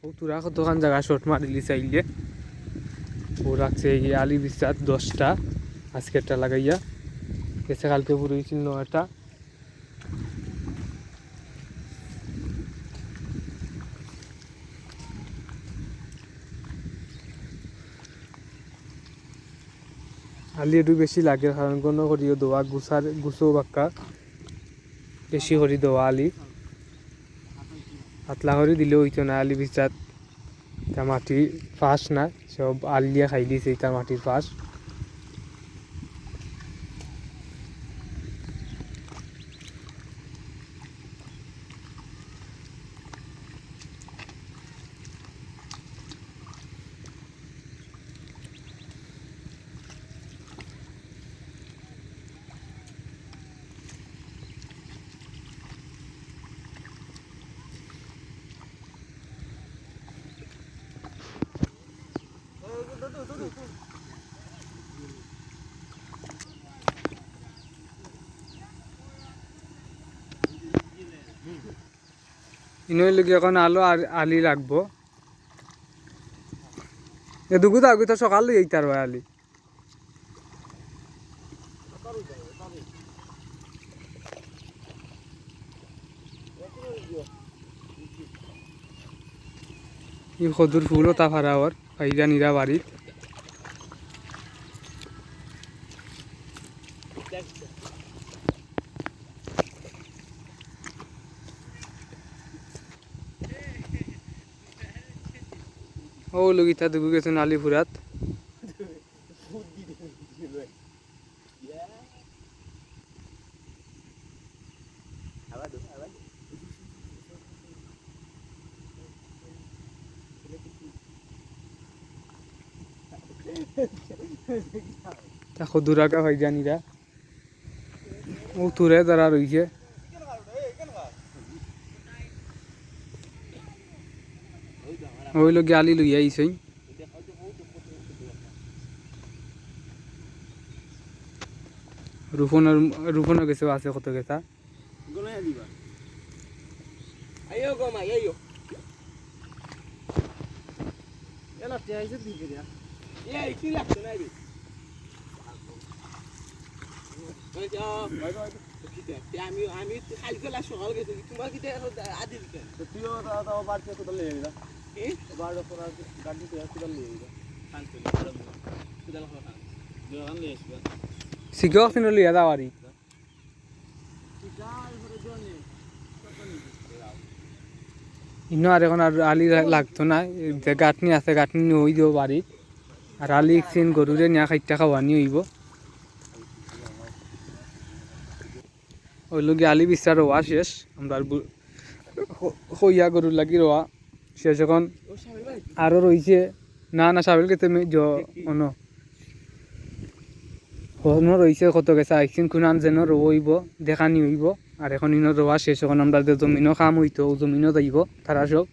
ও তোরা কতখান জায়গা শর্ট মারিলি চাইলে ও রাখছে এই আলি বিস্তার 10টা আজকেরটা লাগাইয়া গেছে কালকে পুরোইছিল 9টা আলি একটু বেশি লাগে কারণ কোনো করিও দোয়া গুছো বাক্কা বেশি করি দেওয়া আলি পাতলা করে দিলেও হইতো না আলি বিস্তার তার মাটি ফাঁস না সব আলিয়া খাই দিয়েছে তার মাটির ফাঁস ইনই লগে এখন আলো আর আলি লাগবো এদুকু তো আগে তো সকাল এইতার হয় আলি ই খদুর ফুলও তা ফারা ওর পাইরা নিরা বাড়ি ও লগিতা দুগু গেছেন আলিপুরাত দেখো দুরাকা হয় জানিরা ও তুরে দাঁড়া রইছে ওই লোক আলি লইয়া আইসই রুফনের গেছে আছে কত গেছা আমি কালকে সকাল গেছি তোমার কি আদি দিতে তুইও বাড়িতে কোথাও নিয়ে যাবি বাড়ি গাড়িতে কোথাও নিয়ে যাবি শিখেও কিন্তু লিয়া যাওয়ারি ইনো আর এখন আর আলি লাগতো না যে গাঁথনি আছে গাঁথনি হই দিব বাড়িত আর আলি চিন গরুরে নিয়া খাইটা খাওয়ানি হইব ওই লোকে আলি বিস্তার রোয়া শেষ আমরা হইয়া গরুর লাগি রোয়া শেষ এখন আরও রয়েছে না না সাবেল কেতে অন্য রয়েছে কত গেছে আইসিন খুনান যেন রইব দেখানি হইব আর এখন ইনো রোয়া শেষ এখন আমরা জমিনও কাম হইতো জমিনও যাইব তারা সব